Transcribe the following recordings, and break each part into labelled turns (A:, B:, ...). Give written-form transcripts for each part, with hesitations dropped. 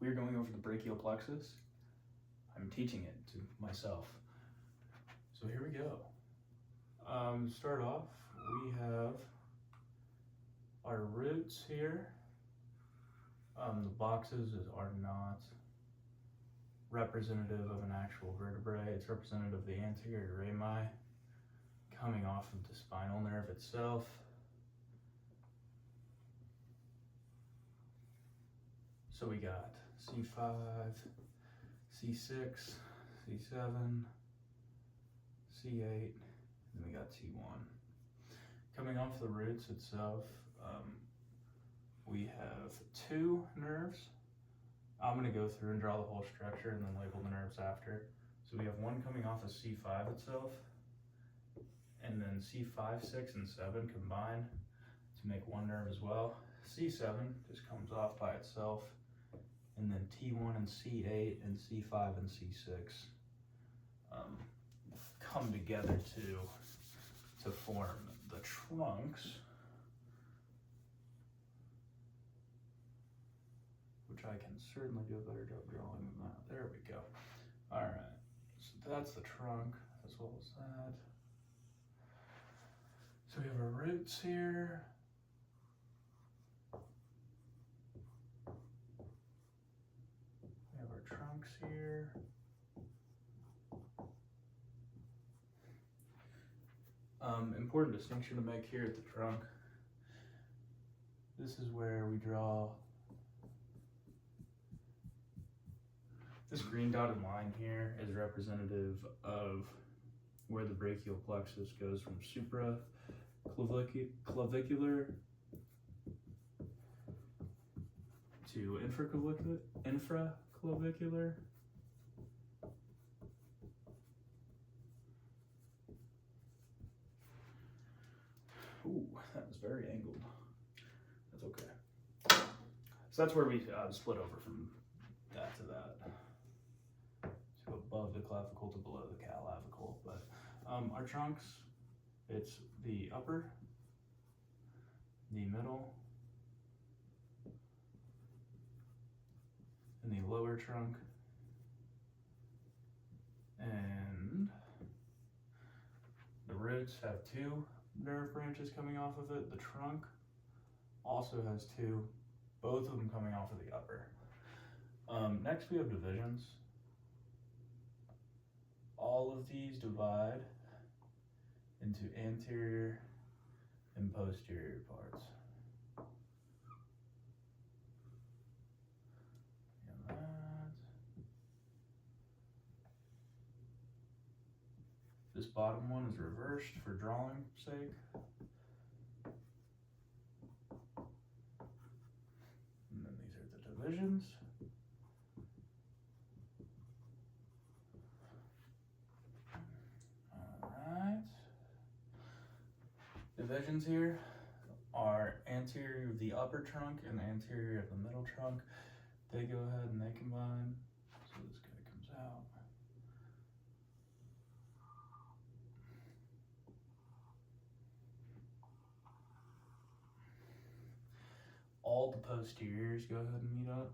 A: we're going over the brachial plexus. I'm teaching it to myself. So here we go. Start off, we have our roots here. The boxes are not representative of an actual vertebrae. It's representative of the anterior rami coming off of the spinal nerve itself. So we got C5, C6, C7, C8, and we got T1. Coming off the roots itself, we have two nerves. I'm going to go through and draw the whole structure and then label the nerves after. So we have one coming off of C5 itself, and then C5, 6, and 7 combine to make one nerve as well. C7 just comes off by itself, and then T1 and C8 and C5 and C6 come together to form the trunks, which I can certainly do a better job drawing than that. There we go. All right, so that's the trunk as well as that. So we have our roots here. We have our trunks here. Important distinction to make here at the trunk. This is where we draw this green dotted line here is representative of where the brachial plexus goes from supraclavicular to infraclavicular. Ooh, that was very angled. That's okay. So that's where we split over from that to that. So above the clavicle to below the clavicle. But our trunks, it's the upper, the middle, and the lower trunk. And the roots have two nerve branches coming off of it. The trunk also has two, both of them coming off of the upper. Next we have divisions. All of these divide into anterior and posterior parts. And that. This bottom one is reversed for drawing sake. And then these are the divisions. Alright. Divisions here are anterior of the upper trunk and anterior of the middle trunk. They go ahead and they combine. So this guy comes out. All the posteriors go ahead and meet up.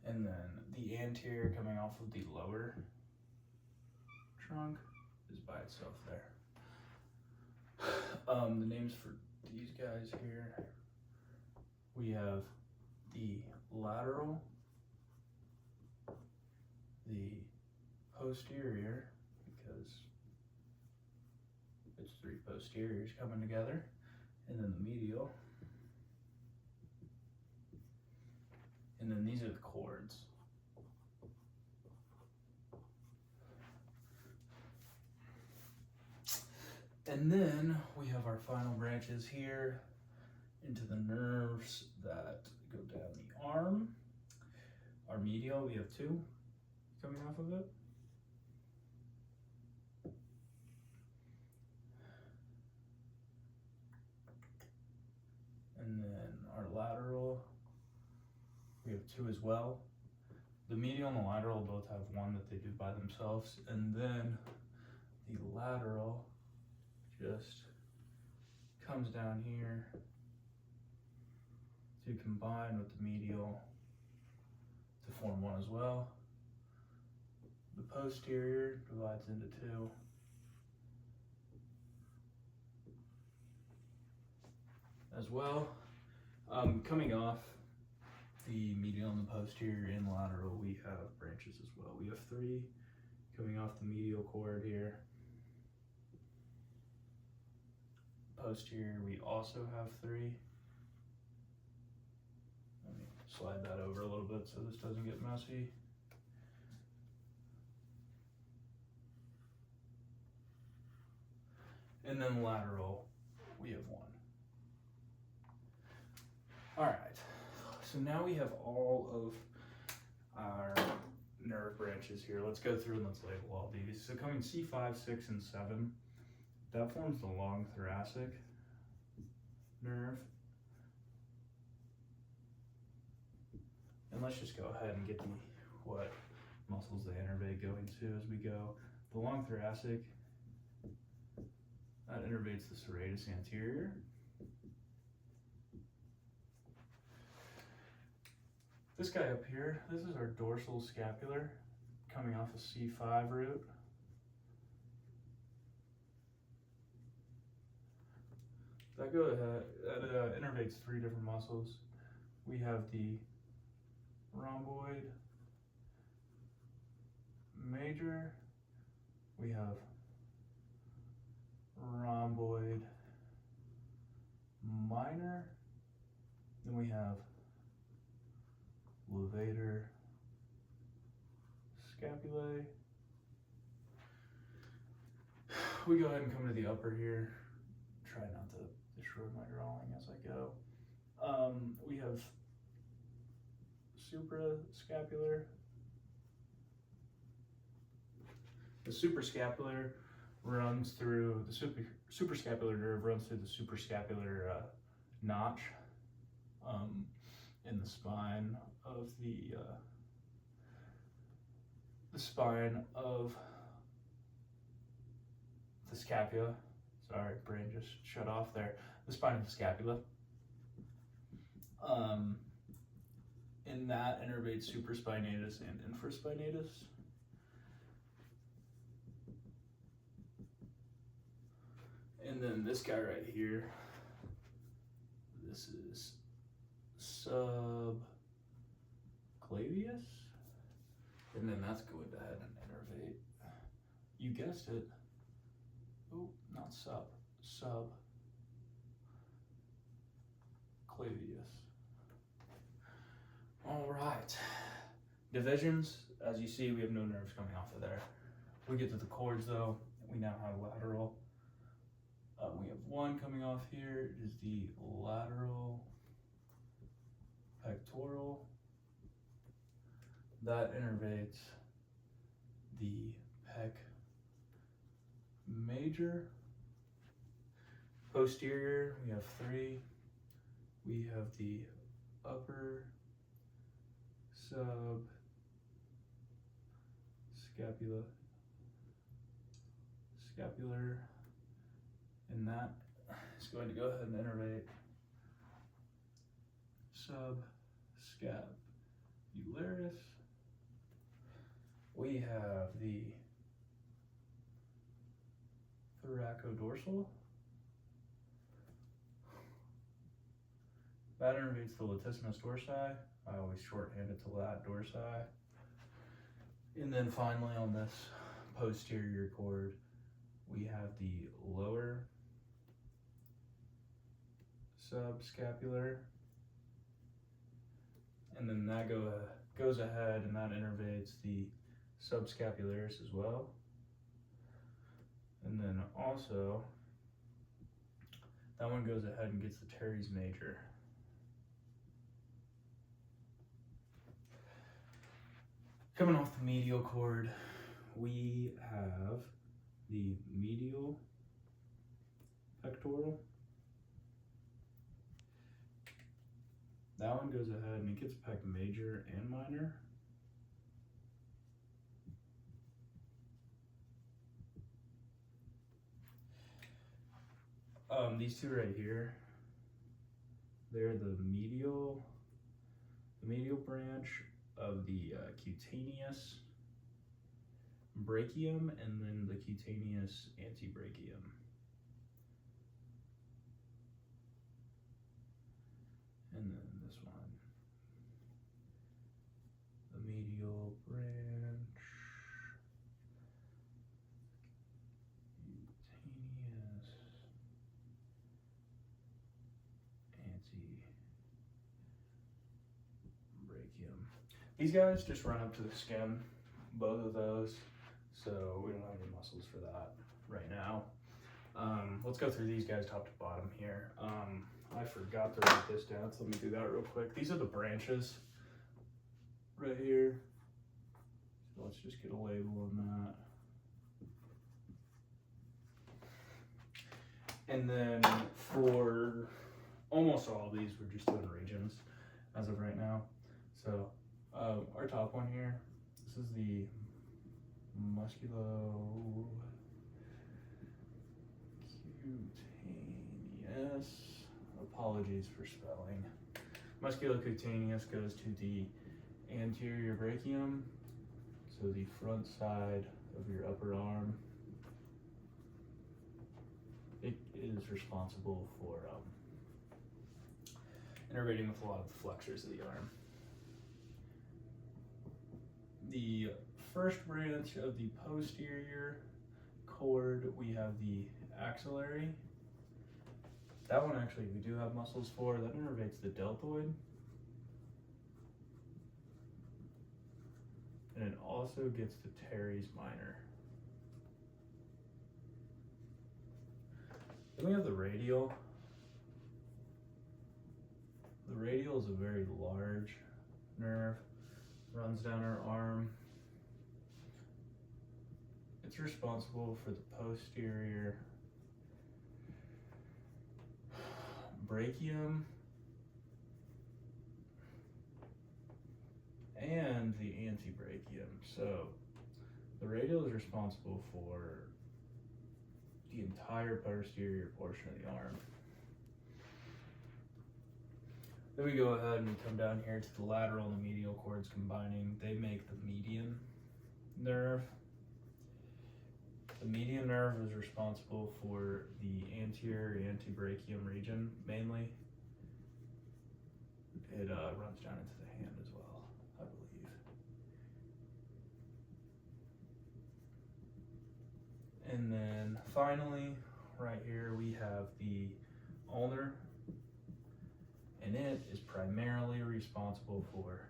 A: And then the anterior coming off of the lower trunk is by itself there. The names for these guys here, we have the lateral, the posterior, because it's three posteriors coming together, and then the medial. And then these are the chords. And then we have our final branches here into the nerves that go down the arm. Our medial, we have two coming off of it. And then our lateral, we have two as well. the medial and the lateral both have one that they do by themselves, and then the lateral just comes down here to combine with the medial to form one as well. The posterior divides into two. As well. Coming off the medial and the posterior and lateral, we have branches as well. We have 3 coming off the medial cord here. Posterior, we also have 3. Let me slide that over a little bit so this doesn't get messy. And then lateral, we have 1. All right, so now we have all of our nerve branches here. Let's go through and let's label all these. So coming C5, 6, and 7, that forms the long thoracic nerve. And let's just go ahead and get what muscles they innervate going to as we go. The long thoracic, that innervates the serratus anterior. This guy up here, this is our dorsal scapular coming off a C5 root. That innervates 3 different muscles. We have the rhomboid major, we have rhomboid minor, then we have levator scapulae. We go ahead and come to the upper here. Try not to destroy my drawing as I go. We have suprascapular. The suprascapular runs through the suprascapular nerve runs through the suprascapular notch in the spine of the spine of the scapula. Sorry, brain just shut off there. The spine of the scapula. And that innervates supraspinatus and infraspinatus. And then this guy right here, this is subclavius. And then that's going to head and innervate. You guessed it. Oh, not subclavius. All right. Divisions, as you see, we have no nerves coming off of there. We get to the cords though, we now have lateral. We have 1 coming off here. It is the lateral pectoral. That innervates the pec major. Posterior, we have 3. We have the upper scapular, and that is going to go ahead and innervate subscapularis. We have the thoracodorsal. That innervates the latissimus dorsi. I always shorthand it to lat dorsi. And then finally on this posterior cord, we have the lower subscapular. And then that goes ahead and that innervates the subscapularis as well. And then also, that one goes ahead and gets the teres major. Coming off the medial cord, we have the medial pectoral. That one goes ahead and it gets pec major and minor. These two right here, they're the medial branch of the cutaneous brachium, and then the cutaneous antebrachium. And then this one, the medial branch, cutaneous antebrachium. These guys just run up to the skin, both of those, so we don't have any muscles for that right now. Let's go through these guys top to bottom here. I forgot to write this down, so let me do that real quick. These are the branches right here. So let's just get a label on that. And then for almost all of these, we're just doing regions as of right now. So our top one here, this is the musculocutaneous. Apologies for spelling. Musculocutaneous goes to the anterior brachium, so the front side of your upper arm. It is responsible for innervating with a lot of the flexors of the arm. The first branch of the posterior cord, we have the axillary. That one actually we do have muscles for. That innervates the deltoid. And it also gets the teres minor. Then we have the radial. The radial is a very large nerve, runs down our arm. It's responsible for the posterior brachium and the antebrachium. So the radial is responsible for the entire posterior portion of the arm. Then we go ahead and we come down here to the lateral and the medial cords combining. They make the median nerve. The median nerve is responsible for the anterior antebrachium region mainly. It runs down into the hand as well, I believe. And then finally, right here, we have the ulnar, and it is primarily responsible for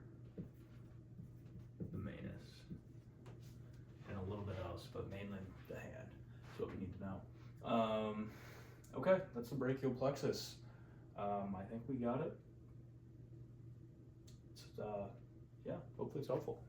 A: the manus and a little bit else, but mainly the hand. That's what we need to know. Okay, that's the brachial plexus. I think we got it. Yeah, hopefully it's helpful.